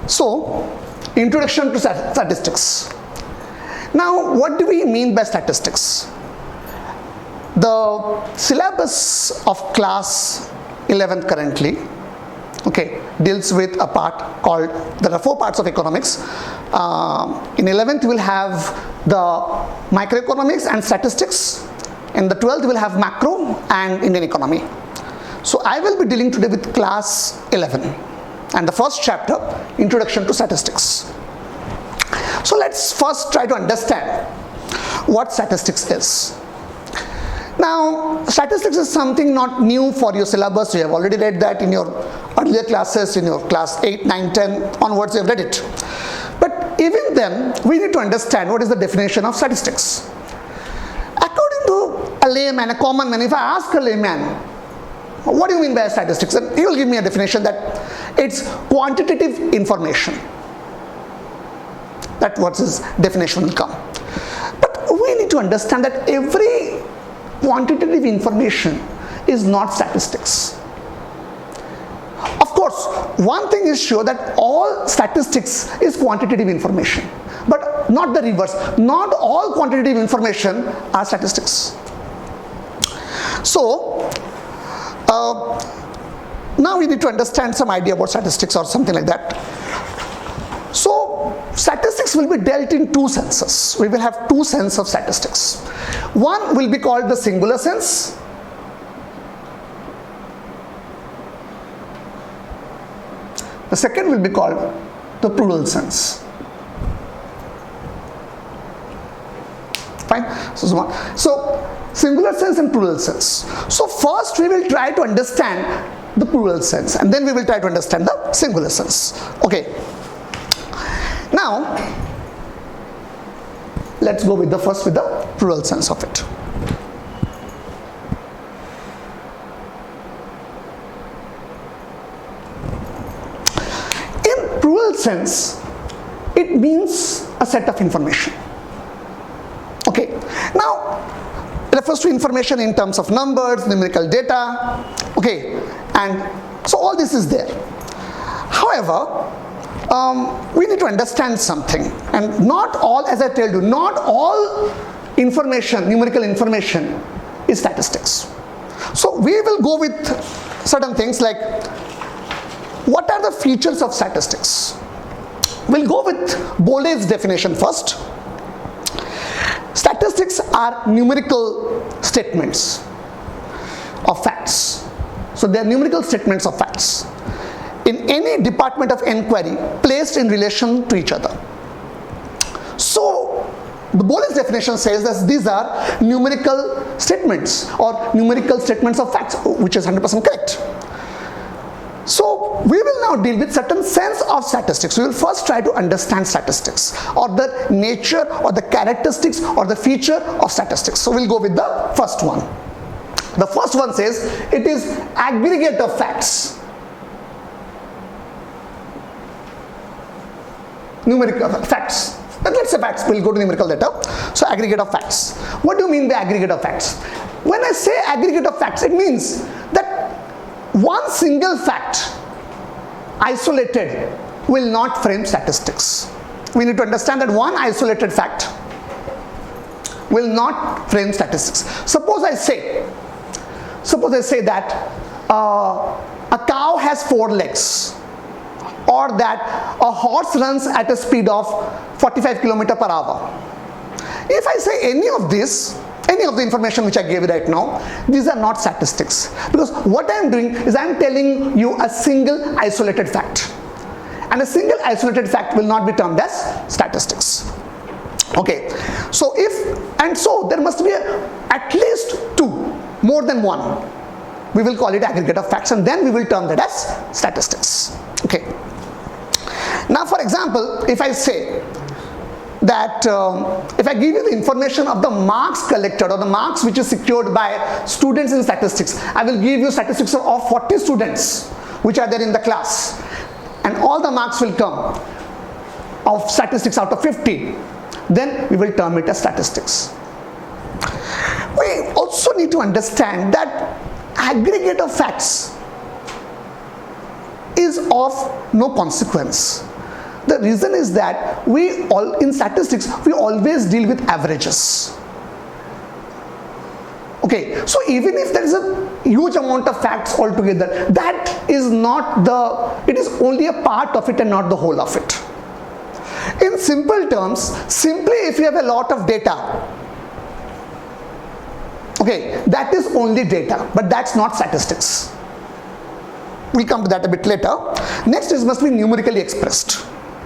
So, introduction to statistics. Now, what do we mean by statistics? The syllabus of class 11th currently, deals with a part called, there are 4 parts of economics. In 11th, we will have the microeconomics and statistics. In the 12th, we will have macro and Indian economy. So, I will be dealing today with class 11 and the first chapter, introduction to statistics. So, let's first try to understand what statistics is. Now, statistics is something not new for your syllabus. You have already read that in your earlier classes, in your class 8, 9, 10 onwards, you have read it. But even then, we need to understand what is the definition of statistics. According to a layman, a common man, if I ask a layman, what do you mean by statistics? And he will give me a definition that it's quantitative information. That's what his definition will come. But we need to understand that every quantitative information is not statistics. Of course, one thing is sure, that all statistics is quantitative information, but not the reverse. Not all quantitative information are statistics. So, now we need to understand some idea about statistics or something like that. So, statistics will be dealt in 2 senses. We will have 2 senses of statistics. One will be called the singular sense. The second will be called the plural sense. Fine? So, singular sense and plural sense. So, first we will try to understand the plural sense, and then we will try to understand the singular sense. Okay. Now, let's go with the plural sense of it. In plural sense, it means a set of information. Okay. Now, it refers to information in terms of numbers, numerical data. Okay. And so all this is there. However, we need to understand something, and not all, as I told you, not all information, numerical information is statistics. So we will go with certain things like, what are the features of statistics? We'll go with Bolle's definition first. Statistics are numerical statements of facts. So they are numerical statements of facts in any department of inquiry placed in relation to each other. So, the Bolle's definition says that these are numerical statements or numerical statements of facts, which is 100% correct. So, we will now deal with certain sense of statistics. We will first try to understand statistics, or the nature or the characteristics or the feature of statistics. So, we'll go with the first one. The first one says it is aggregate of facts. Numerical facts. Let's say facts, we'll go to numerical data. So aggregate of facts. What do you mean by aggregate of facts? When I say aggregate of facts, it means that one single fact isolated will not frame statistics. We need to understand that one isolated fact will not frame statistics. Suppose I say that a cow has 4 legs, or that a horse runs at a speed of 45 km per hour. If I say any of the information which I gave you right now, these are not statistics, because what I am doing is I am telling you a single isolated fact, and a single isolated fact will not be termed as statistics. Okay, so so there must be at least 2, more than 1. We will call it aggregate of facts, and then we will term that as statistics. Okay. Now, for example, if I say that if I give you the information of the marks collected or the marks which is secured by students in statistics, I will give you statistics of 40 students which are there in the class, and all the marks will come of statistics out of 50, then we will term it as statistics. We also need to understand that aggregate of facts is of no consequence. The reason is that in statistics, we always deal with averages. Okay, so even if there is a huge amount of facts altogether, that is not it is only a part of it and not the whole of it. In simple terms, simply if you have a lot of data, okay, that is only data, but that's not statistics. We'll come to that a bit later. Next is must be numerically expressed.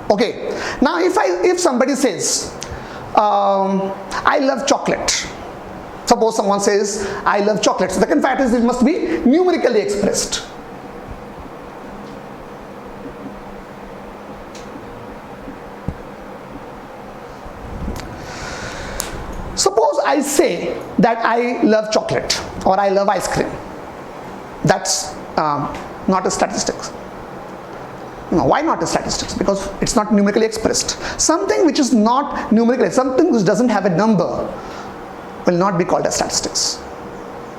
Okay, now if somebody says, I love chocolate. Suppose someone says, I love chocolate. So the second fact is it must be numerically expressed. Suppose I say that I love chocolate or I love ice cream. That's not a statistics. No, why not a statistics? Because it's not numerically expressed. Something which is not numerically, something which doesn't have a number will not be called as statistics.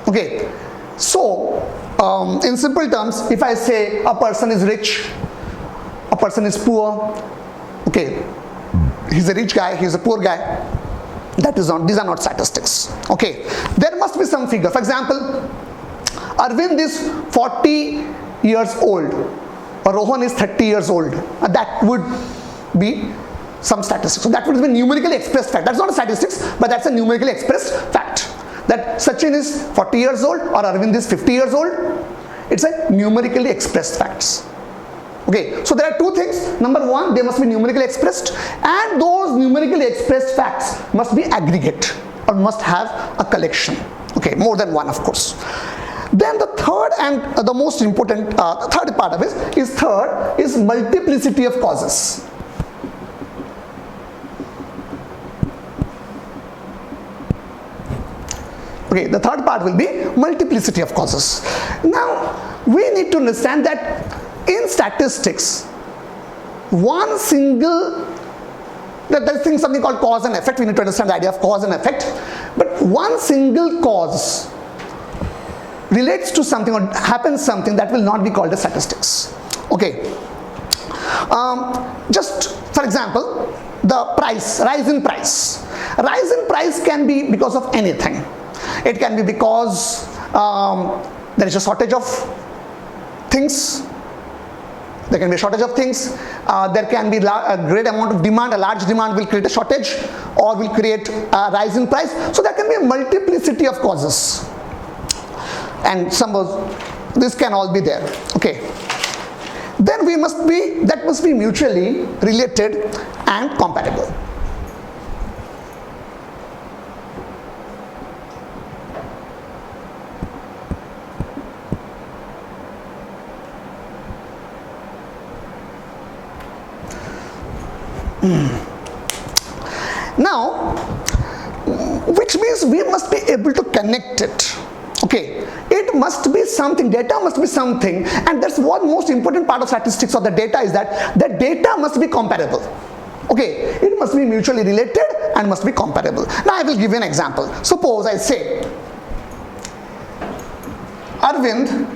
Okay, so in simple terms, if I say a person is rich, a person is poor, okay, he's a rich guy, he's a poor guy, these are not statistics. Okay, there must be some figure. For example, Arvind is 40 years old or Rohan is 30 years old. That would be some statistics. So that would be a numerically expressed fact. That's not a statistics, but that's a numerically expressed fact. That Sachin is 40 years old or Arvind is 50 years old. It's a numerically expressed facts. Okay, so there are two things. Number one, they must be numerically expressed, and those numerically expressed facts must be aggregate or must have a collection. Okay, more than one, of course. Then the third and the most important third part of it is multiplicity of causes. Okay, the third part will be multiplicity of causes. Now, we need to understand that in statistics, one single, there's something called cause and effect. We need to understand the idea of cause and effect. But one single cause relates to something or happens something that will not be called as statistics. Okay. Just for example, the rise in price. Rise in price can be because of anything. It can be because there is a shortage of things. There can be a shortage of things. There can be a great amount of demand. A large demand will create a shortage or will create a rise in price. So there can be a multiplicity of causes. And this can all be there. Okay. Then that must be mutually related and comparable. Now, which means we must be able to connect it. Okay, it must be something, data must be something, and that's one most important part of statistics or the data is that the data must be comparable. Okay, it must be mutually related and must be comparable. Now I will give you an example. Suppose I say Arvind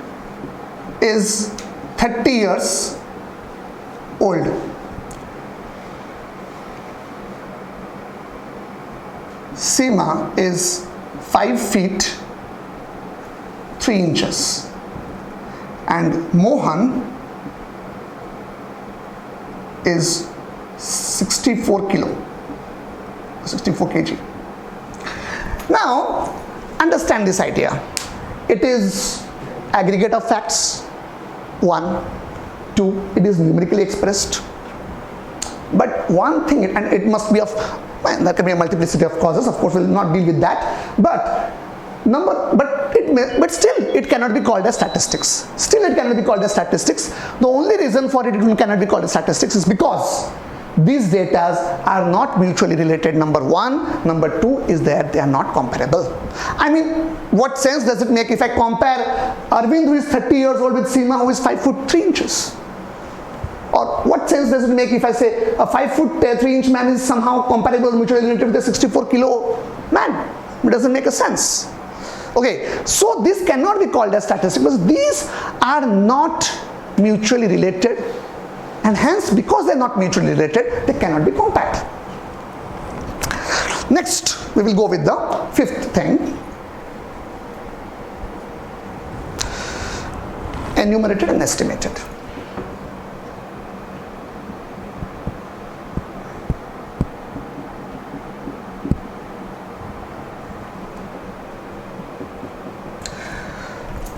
is 30 years old. Seema is 5 feet 3 inches and Mohan is 64 kg. Now understand this idea. It is aggregate of facts. 1, 2, it is numerically expressed. But one thing, and it must be of, there can be a multiplicity of causes, of course we'll not deal with that, but still it cannot be called as statistics. Still it cannot be called as statistics. The only reason for it cannot be called as statistics is because these data are not mutually related. Number one. Number two is that they are not comparable. I mean, what sense does it make if I compare Arvind who is 30 years old with Seema who is 5 foot 3 inches? Or what sense does it make if I say a 5 foot 3 inch man is somehow comparable, mutually related with a 64 kilo man? It doesn't make a sense. Okay, so this cannot be called as statistics because these are not mutually related and hence because they are not mutually related, they cannot be compact. Next, we will go with the fifth thing, enumerated and estimated.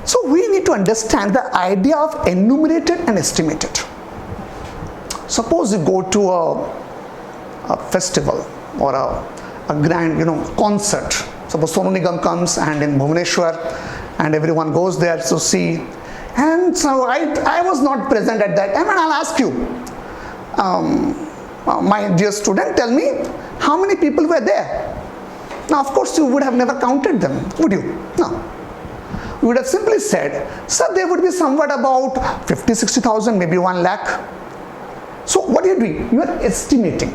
So we need to understand the idea of enumerated and estimated. Suppose you go to a festival or a grand concert. Suppose Sonu Nigam comes and in Bhubaneswar, and everyone goes there to see. And so I was not present at that time, and I'll ask you, my dear student, tell me how many people were there. Now of course you would have never counted them, would you? No. You would have simply said, sir, there would be somewhat about 50,000-60,000, maybe 1 lakh. So what are you doing? You are estimating.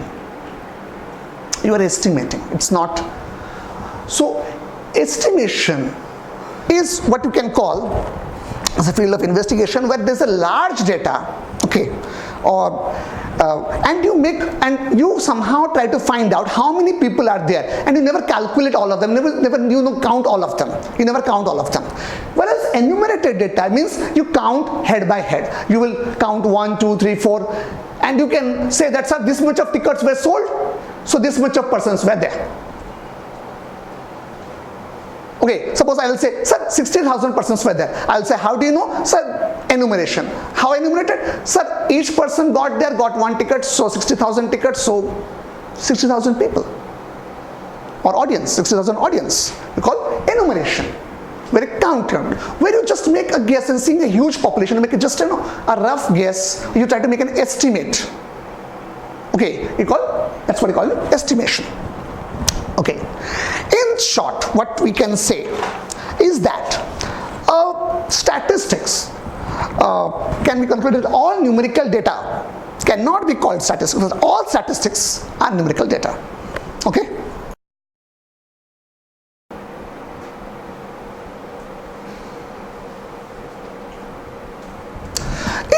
You are estimating. It's not. So estimation is what you can call as a field of investigation where there's a large data, okay, or and you somehow try to find out how many people are there, and you never calculate all of them, never count all of them. You never count all of them. Whereas enumerated data means you count head by head. You will count 1, 2, 3, 4, and you can say that, sir, this much of tickets were sold, so this much of persons were there. Okay, suppose I will say, sir, 60,000 persons were there. I will say, how do you know? Sir, enumeration. How enumerated? Sir, each person got 1 ticket, so 60,000 tickets, so 60,000 people. Or audience, 60,000 audience. We call enumeration. Very counted. Where you just make a guess and seeing a huge population, you make it just a rough guess. You try to make an estimate. Okay, that's what you call estimation. Okay. In short, what we can say is that statistics can be concluded that all numerical data cannot be called statistics, because all statistics are numerical data. Okay.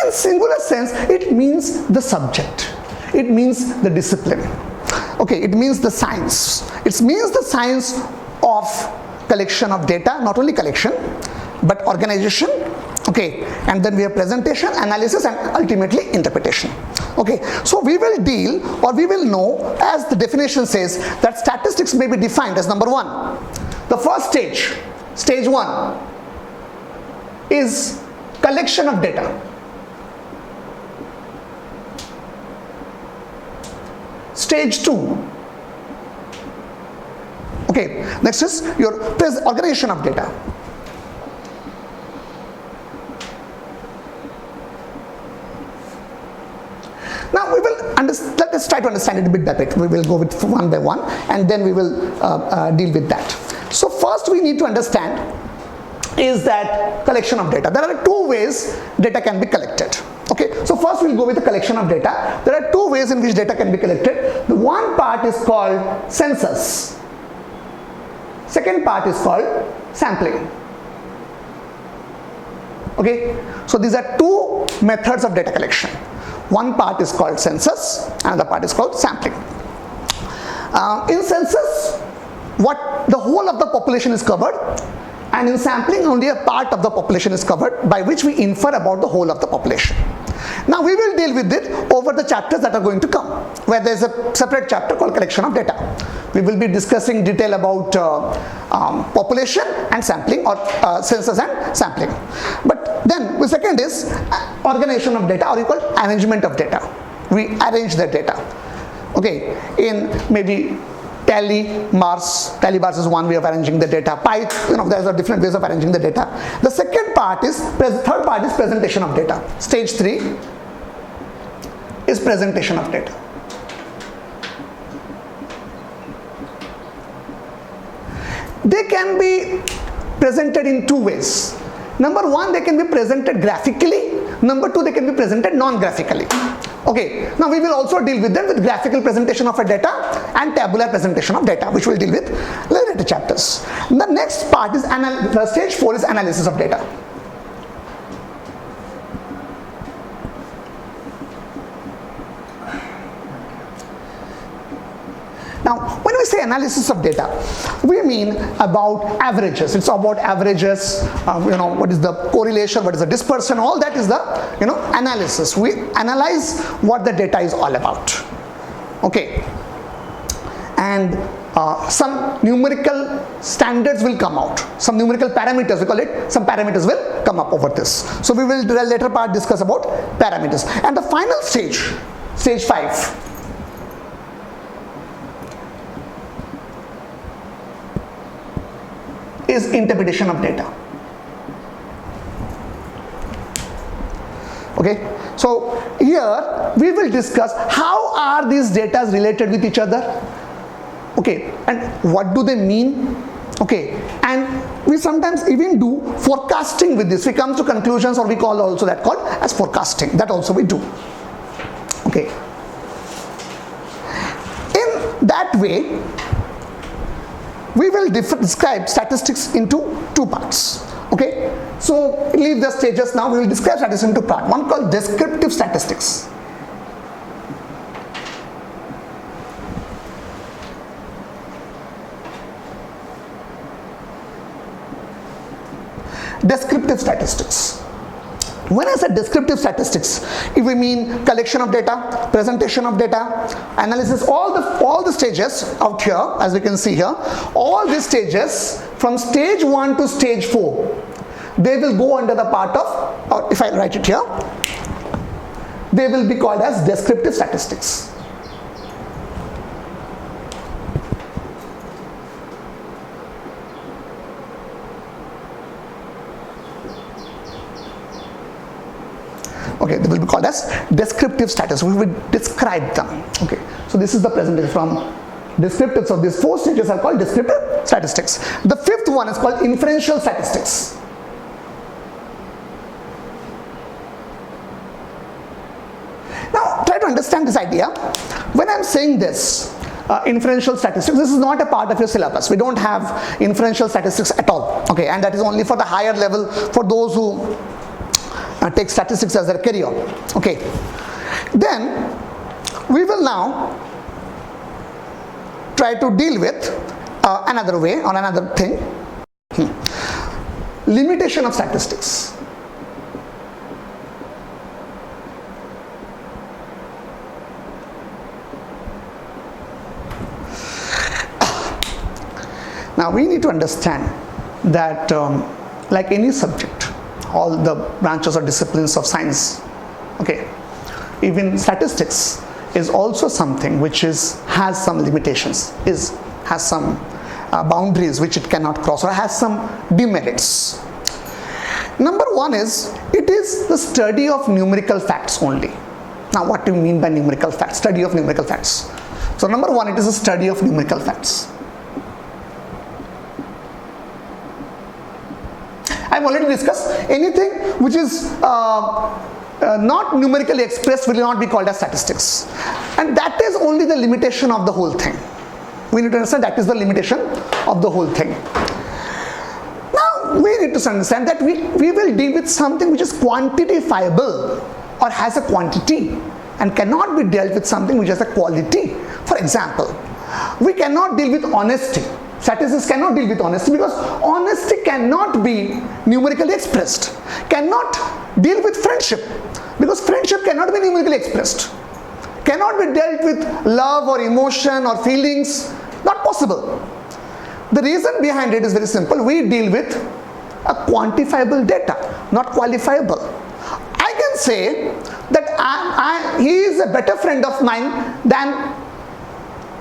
In singular sense, it means the subject. It means the discipline. Okay, it means the science. It means the science of collection of data, not only collection, but organization. Okay, and then we have presentation, analysis, and ultimately interpretation. Okay, so we will deal, or we will know, as the definition says, that statistics may be defined as number 1. The first stage 1, is collection of data. Stage 2. Okay, next is your organization of data. Now we will let us try to understand it a bit better. We will go with one by one, and then we will deal with that. So first we need to understand is that collection of data. There are 2 ways data can be collected. Okay, so first we'll go with the collection of data. There are 2 ways in which data can be collected. The one part is called census. Second part is called sampling. Okay, so these are 2 methods of data collection. One part is called census, another part is called sampling. In census, the whole of the population is covered, and in sampling only a part of the population is covered, by which we infer about the whole of the population. Now we will deal with it over the chapters that are going to come, where there is a separate chapter called collection of data. We will be discussing detail about population and sampling, or census and sampling. But then the second is organization of data, or you call arrangement of data. We arrange the data. Okay, in maybe tally bars is one way of arranging the data. There's a different ways of arranging the data. The third part is presentation of data. Stage 3 is presentation of data. They can be presented in 2 ways. Number 1, they can be presented graphically. Number 2, they can be presented non-graphically. Okay, now we will also deal with them with graphical presentation of a data and tabular presentation of data, which we'll deal with later chapters. The next part is stage 4 is analysis of data. say analysis of data, we mean about averages. It's about averages, what is the correlation, what is the dispersion, all that is the, analysis. We analyze what the data is all about. Okay. And some numerical standards will come out. Some numerical parameters, we call it, some parameters will come up over this. So we will later part discuss about parameters. And the final stage, stage 5. is interpretation of data. Okay, so here we will discuss how are these data related with each other, okay, and what do they mean, okay, and we sometimes even do forecasting with this. We come to conclusions, or we call also that called as forecasting. That also we do. Okay, in that way we will describe statistics into 2 parts. Okay, so leave the stages now. We will describe statistics into part. One called descriptive statistics. Descriptive statistics. When I say descriptive statistics, if we mean collection of data, presentation of data, analysis, all the stages out here, as we can see here, all these stages from stage 1 to stage 4, they will go under the part of, or if I write it here, they will be called as descriptive statistics. Okay, they will be called as descriptive statistics. We will describe them. Okay, so this is the presentation from descriptive. So these 4 stages are called descriptive statistics. The 5th one is called inferential statistics. Now try to understand this idea. When I'm saying this, inferential statistics, this is not a part of your syllabus. We don't have inferential statistics at all. Okay, and that is only for the higher level, for those who take statistics as their career. Okay, then we will now try to deal with another way, or another thing, limitation of statistics. Now we need to understand that like any subject, all the branches or disciplines of science, okay, even statistics is also something which has some limitations, has some boundaries which it cannot cross, or has some demerits. Number 1 is, it is the study of numerical facts only. Now what do you mean by numerical facts? Study of numerical facts. So number 1, it is a study of numerical facts. I've already discussed, anything which is not numerically expressed will not be called as statistics, and that is only the limitation of the whole thing. We need to understand that is the limitation of the whole thing. Now we need to understand that we will deal with something which is quantifiable or has a quantity, and cannot be dealt with something which has a quality. For example, we cannot deal with honesty. Statistics cannot deal with honesty, because honesty cannot be numerically expressed. Cannot deal with friendship, because friendship cannot be numerically expressed. Cannot be dealt with love or emotion or feelings. Not possible. The reason behind it is very simple. We deal with a quantifiable data, not qualifiable. I can say that he is a better friend of mine than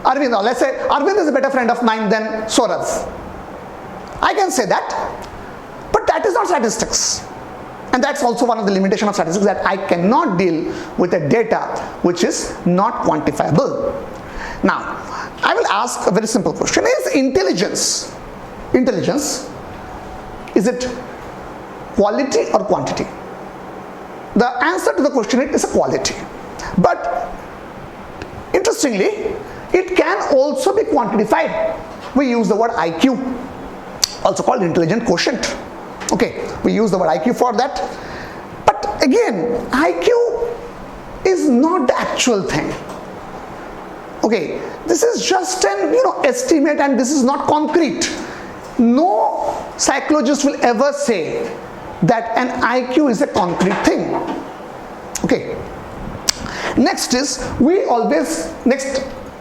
Arvind. Or let's say Arvind is a better friend of mine than Saurav. I can say that, but that is not statistics. And that's also one of the limitations of statistics, that I cannot deal with a data which is not quantifiable. Now, I will ask a very simple question. Is intelligence, is it quality or quantity? The answer to the question is a quality. But interestingly, it can also be quantified. We use the word IQ, also called intelligent quotient. Okay, we use the word IQ for that. But again, IQ is not the actual thing. Okay, this is just an estimate, and this is not concrete. No psychologist will ever say that an IQ is a concrete thing. Okay. Next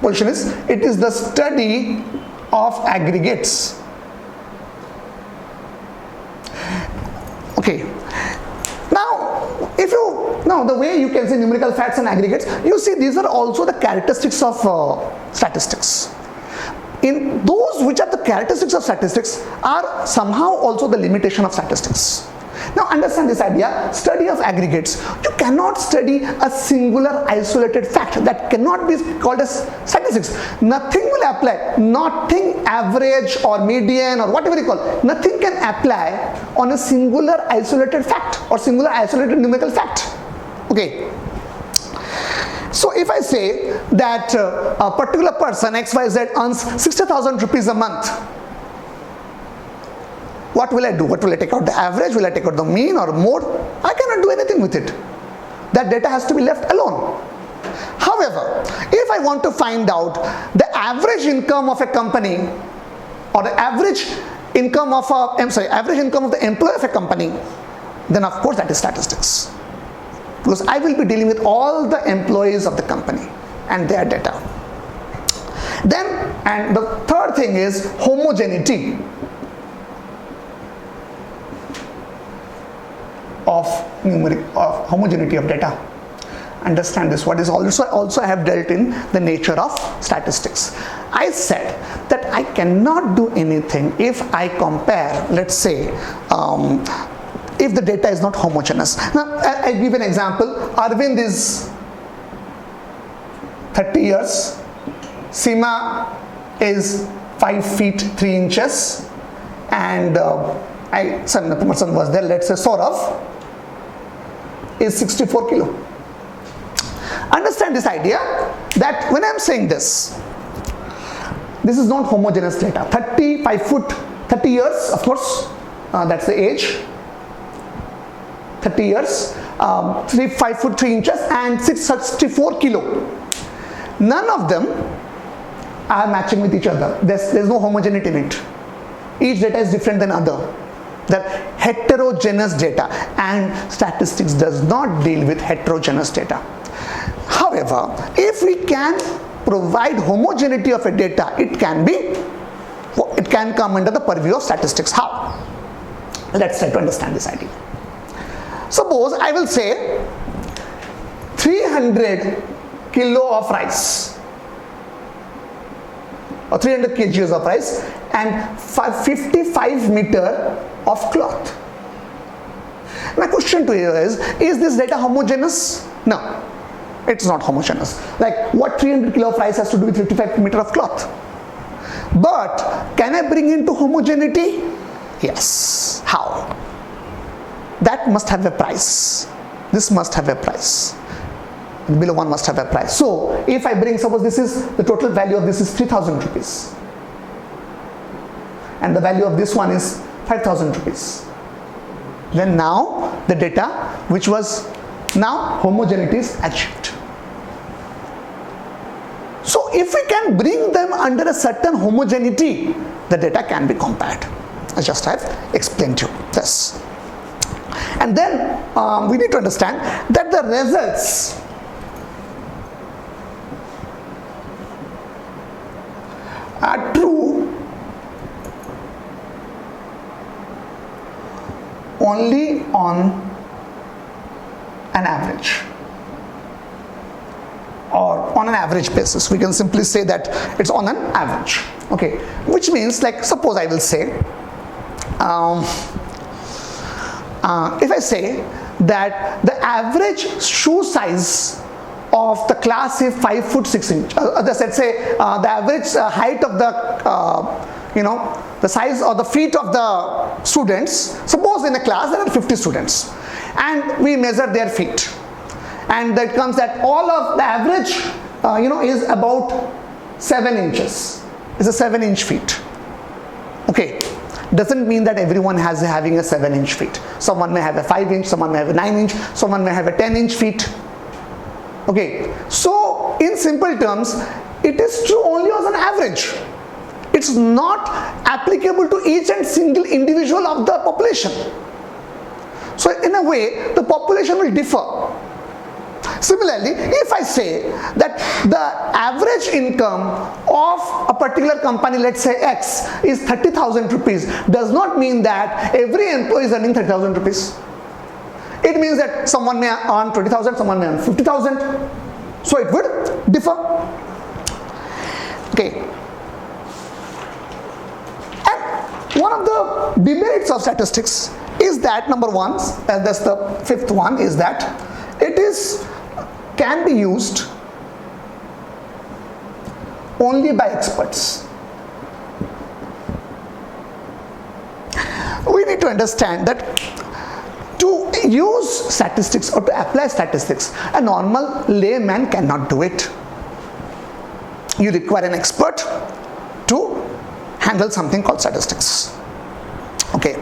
position is, it is the study of aggregates. Okay. Now the way you can say numerical facts and aggregates, you see these are also the characteristics of statistics. In those which are the characteristics of statistics are somehow also the limitation of statistics. Now understand this idea, study of aggregates. You cannot study a singular isolated fact. That cannot be called as statistics. Nothing will apply, nothing average or median or whatever you call, nothing can apply on a singular isolated fact or singular isolated numerical fact. Okay. So if I say that a particular person XYZ earns 60,000 rupees a month, what will I do? What will I take out? The average? Will I take out the mean or mode? I cannot do anything with it. That data has to be left alone. However, if I want to find out the average income of a company or the average income of average income of the employee of a company, then of course that is statistics. Because I will be dealing with all the employees of the company and their data. Then, and the third thing is homogeneity of homogeneity of data. Understand this. What is also I have dealt in the nature of statistics. I said that I cannot do anything if I compare, let's say, if the data is not homogeneous. Now I give an example. Arvind is 30 years, Seema is 5 feet 3 inches, and the person was there, let's say Saurav is 64 kilo. Understand this idea that when I am saying this is not homogeneous data. 35 foot, 30 years, of course, that's the age. 30 years, 5 foot 3 inches and 64 kilo. None of them are matching with each other. There's no homogeneity in it. Each data is different than other. That heterogeneous data, and statistics does not deal with heterogeneous data. However, if we can provide homogeneity of a data, it can come under the purview of statistics. How? Let's try to understand this idea. Suppose I will say 300 kilo of rice or 300 kgs of rice and 55 meter of cloth. My question to you is this data homogeneous? No, it's not homogeneous. Like, what 300 kilo of rice has to do with 55 meter of cloth? But can I bring into homogeneity? Yes. How? That must have a price. This must have a price. Below one must have a price. So if I bring, suppose this is the total value of this is 3,000 rupees, and the value of this one is 5,000 rupees. Then now the data which was now homogeneity is achieved. So if we can bring them under a certain homogeneity, the data can be compared. I just have explained to you this. And then we need to understand that the results are true only on an average, or on an average basis. We can simply say that it's on an average. Okay, which means, like, suppose I will say if I say that the average shoe size of the class is 5 foot 6 inch, let's say the average height of the the size or the feet of the students, suppose in a class there are 50 students and we measure their feet, and that comes that all of the average is about 7 inches. It's a 7-inch feet. Okay, doesn't mean that everyone has having a 7-inch feet. Someone may have a 5-inch, someone may have a 9-inch, someone may have a 10-inch feet. Okay, so in simple terms, it is true only as an average. It's not applicable to each and single individual of the population. So in a way, the population will differ. Similarly, if I say that the average income of a particular company, let's say X, is 30,000 rupees, does not mean that every employee is earning 30,000 rupees. It means that someone may earn 20,000, someone may earn 50,000. So it would differ. Okay. And one of the demerits of statistics is that, number one, and that's the fifth one, is that it can be used only by experts. We need to understand that to use statistics or to apply statistics, a normal layman cannot do it. You require an expert to handle something called statistics. Okay.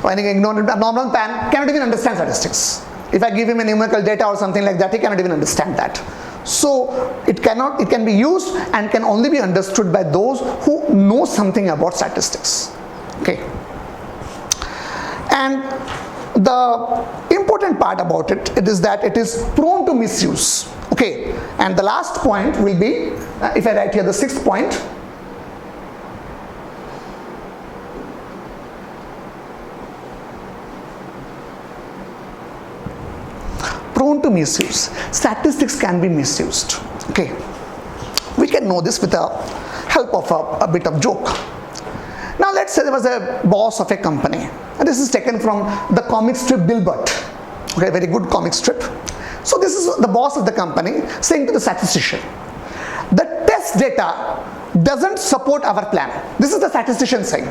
When a normal man cannot even understand statistics. If I give him a numerical data or something like that, he cannot even understand that. So it can be used and can only be understood by those who know something about statistics. Okay. And the important part about it is that it is prone to misuse. Okay. And the last point will be, if I write here the sixth point, prone to misuse. Statistics can be misused. Okay, we can know this with the help of a bit of joke. Now let's say there was a boss of a company, and this is taken from the comic strip Dilbert. Okay, very good comic strip. So this is the boss of the company saying to the statistician, the test data doesn't support our plan. This is the statistician saying.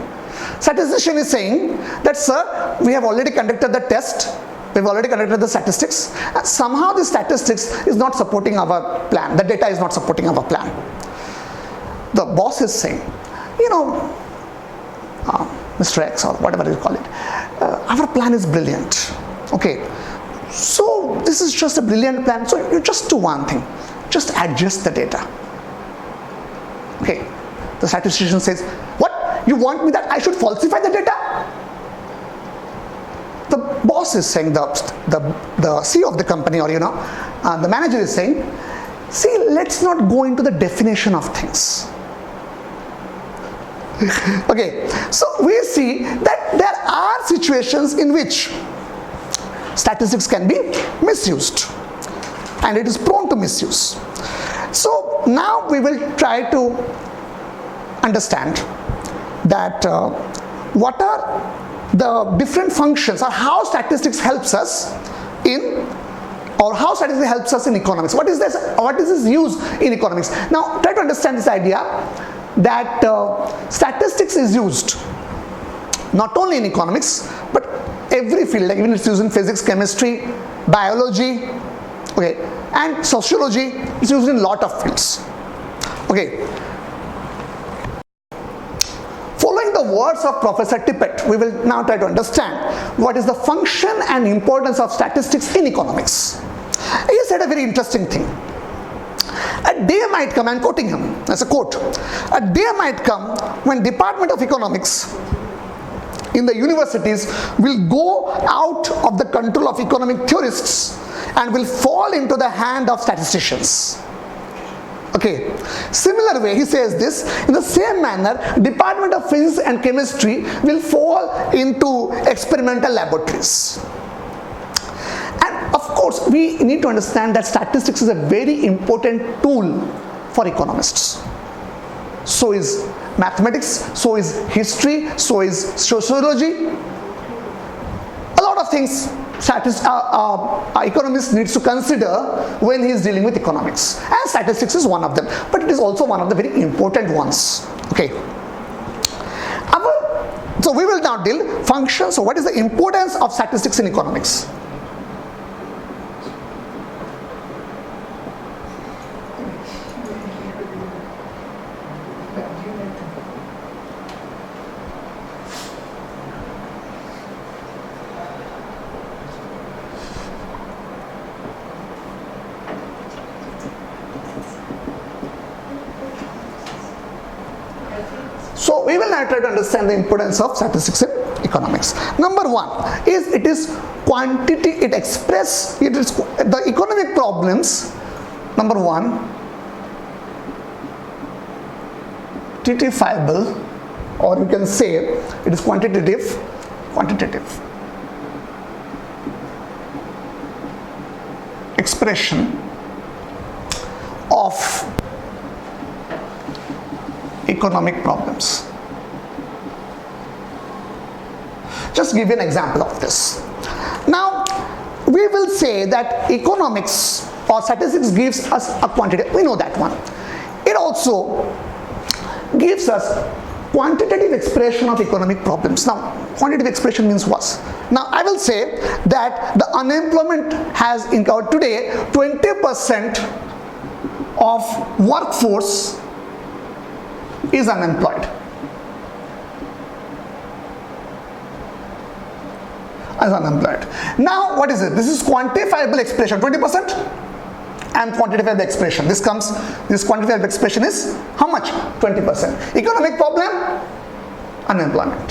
Statistician is saying that, sir, we have already conducted the test. We've already conducted the statistics, and somehow the statistics is not supporting our plan. The data is not supporting our plan. The boss is saying, Mr. X or whatever you call it, our plan is brilliant. Okay, so this is just a brilliant plan. So you just do one thing, just adjust the data. Okay, the statistician says, what? You want me that I should falsify the data? The boss is saying, the CEO of the company, or the manager is saying, see, let's not go into the definition of things. Okay, so we see that there are situations in which statistics can be misused, and it is prone to misuse. So now we will try to understand that what are the different functions, or how statistics helps us in, or how statistics helps us in economics. What is this use in economics? Now try to understand this idea that statistics is used not only in economics but every field, like even it's used in physics, chemistry, biology, okay, and sociology. It's used in a lot of fields. Okay. Following the words of Professor Tippett, we will now try to understand what is the function and importance of statistics in economics. He said a very interesting thing. A day might come, I'm quoting him as a quote, a day might come when Department of Economics in the universities will go out of the control of economic theorists and will fall into the hand of statisticians. Okay, similar way he says this, in the same manner, Department of Physics and Chemistry will fall into experimental laboratories. And of course, we need to understand that statistics is a very important tool for economists. So is mathematics, so is history, so is sociology. A lot of things economist needs to consider when he is dealing with economics, and statistics is one of them, but it is also one of the very important ones. Okay, so we will now deal functions. So what is the importance of statistics in economics? we will now try to understand the importance of statistics in economics. Number one is it is quantity, it is the economic problems. Number one, quantifiable, or you can say it is quantitative expression of economic problems. Just give you an example of this. Now, we will say that economics or statistics gives us a quantity. We know that one. It also gives us quantitative expression of economic problems. Now, quantitative expression means what? Now, I will say that the unemployment has incurred today 20% of workforce is unemployed. Now, what is it? This is quantifiable expression, 20% and quantifiable expression. This quantifiable expression is how much? 20%. Economic problem, unemployment.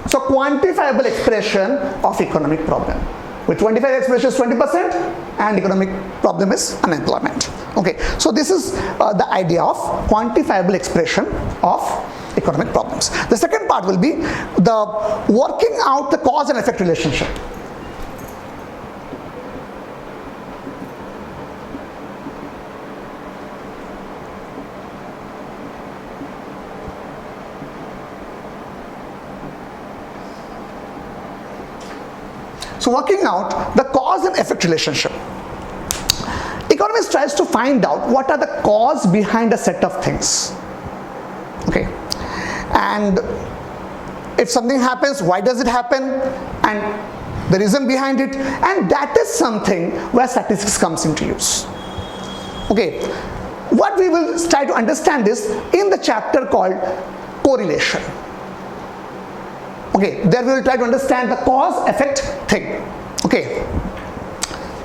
So quantifiable expression of economic problem. With 25 expression is 20% and economic problem is unemployment. Okay, so this is the idea of quantifiable expression of economic problems. The second part will be the working out the cause and effect relationship. So working out the cause and effect relationship. Economist tries to find out what are the cause behind a set of things. Okay, and if something happens, why does it happen, and the reason behind it, and that is something where statistics comes into use. Okay, what we will try to understand is in the chapter called correlation. Okay, there we will try to understand the cause effect thing. Okay,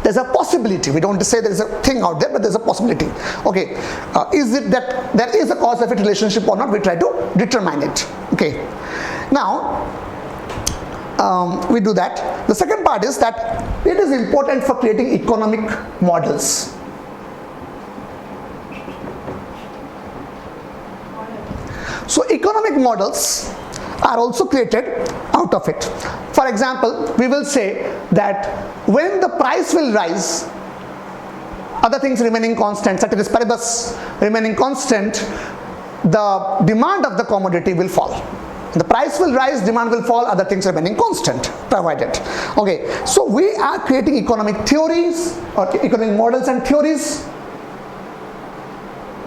there's a possibility, we don't say there is a thing out there, but there's a possibility. Okay, is it that there is a cause effect relationship or not? We try to determine it. Okay, now we do that. The second part is that it is important for creating economic models. So economic models are also created out of it. For example, we will say that when the price will rise, other things remaining constant, ceteris paribus remaining constant, the demand of the commodity will fall. The price will rise, demand will fall, other things remaining constant, provided. Okay, so we are creating economic theories or economic models and theories.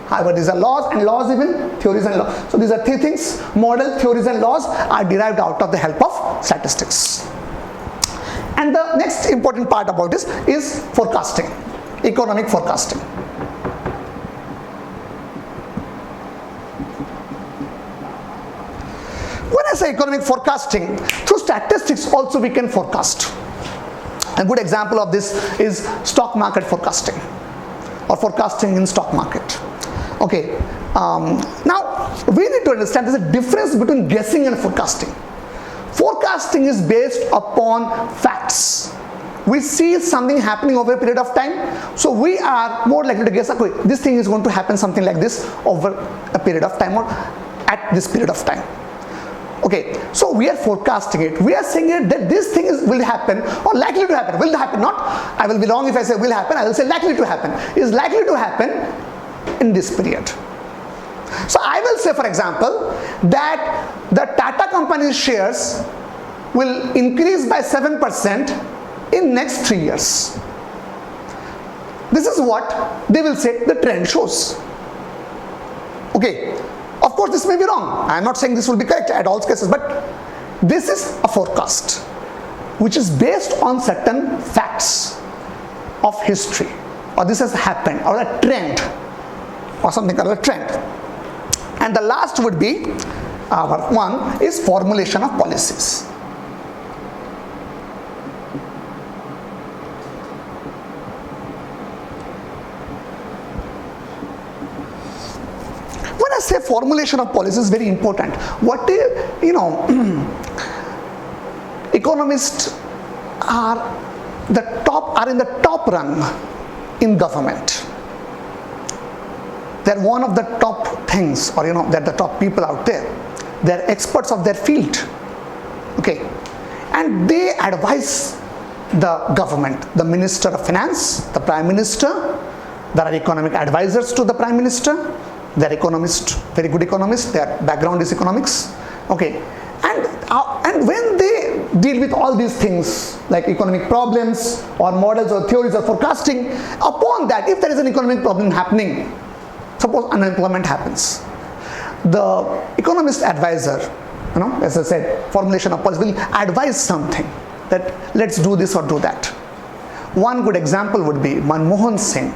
However, these are laws and laws, even theories and laws. So these are three things: model, theories and laws are derived out of the help of statistics. And the next important part about this is forecasting, economic forecasting. When I say economic forecasting, through statistics also we can forecast. A good example of this is stock market forecasting or forecasting in stock market. Okay, now we need to understand there's a difference between guessing and forecasting. Forecasting is based upon facts. We see something happening over a period of time, so we are more likely to guess, okay, this thing is going to happen something like this over a period of time or at this period of time. Okay, so we are forecasting it. We are saying it that this thing will happen or likely to happen. Will it happen? Not. I will be wrong if I say will happen. I will say likely to happen. Is likely to happen in this period. So I will say, for example, that the Tata company's shares will increase by 7% in next 3 years. This is what they will say the trend shows. Okay, of course this may be wrong. I am not saying this will be correct at all cases, but this is a forecast which is based on certain facts of history, or this has happened, or a trend, or something called a trend. And the last would be our one is formulation of policies. When I say formulation of policy is very important, what you know, economists are in the top rung in government. They're one of the top things, or they're the top people out there. They're experts of their field. Okay, and they advise the government, the Minister of Finance, the Prime Minister. There are economic advisors to the Prime Minister. They're economists, very good economists. Their background is economics. Okay, and when they deal with all these things like economic problems or models or theories or forecasting, upon that, if there is an economic problem happening, suppose unemployment happens, the economist advisor, as I said, formulation of policy, will advise something that let's do this or do that. One good example would be Manmohan Singh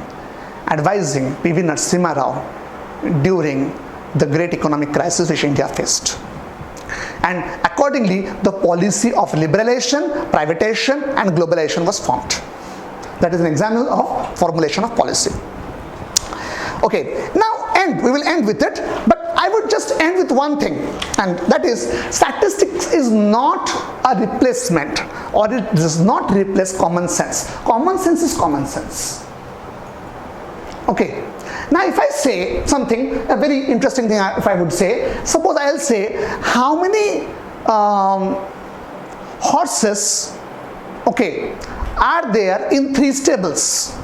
advising P.V. Narasimha Rao during the great economic crisis which India faced. And accordingly, the policy of liberalization, privatization and globalization was formed. That is an example of formulation of policy. Okay, now we will end with it, but I would just end with one thing, and that is statistics is not a replacement, or it does not replace common sense. Common sense is common sense. Okay, now if I say something, a very interesting thing, if I would say, suppose I'll say how many horses, okay, are there in 3 stables?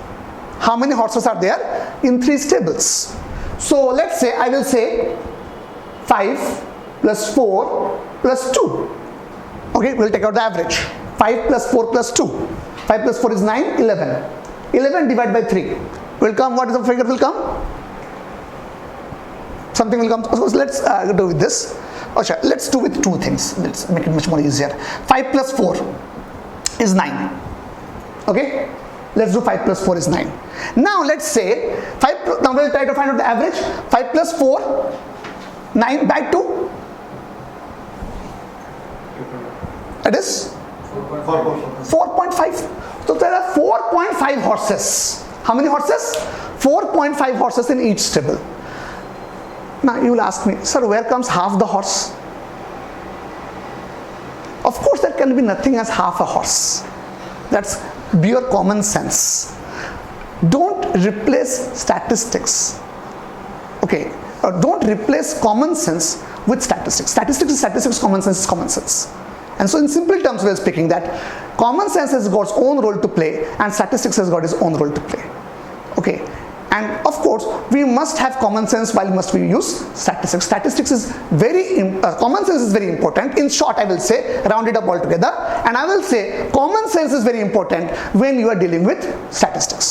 How many horses are there in 3 stables? So let's say, I will say 5 plus 4 plus 2. Okay, we'll take out the average. 5 plus 4 plus 2. 5 plus 4 is 9, 11. 11 divided by 3 will come, what is the figure will come? Something will come. So let's do with this. Okay, let's do with 2 things. Let's make it much more easier. 5 plus 4 is 9. Okay, let's do 5 plus 4 is 9. Now let's say now we'll try to find out the average. 5 plus 4, 9 by 2, it is 4.5. So there are 4.5 horses. How many horses? 4.5 horses in each stable. Now you will ask me, sir, where comes half the horse? Of course there can be nothing as half a horse. That's pure common sense. Don't replace statistics. Okay, or don't replace common sense with statistics. Statistics is statistics, common sense is common sense. And so in simple terms we are speaking that common sense has got its own role to play and statistics has got its own role to play. Okay, and of course we must have common sense while must we use statistics. Statistics is common sense is very important. In short, I will say, round it up altogether, and I will say common sense is very important when you are dealing with statistics.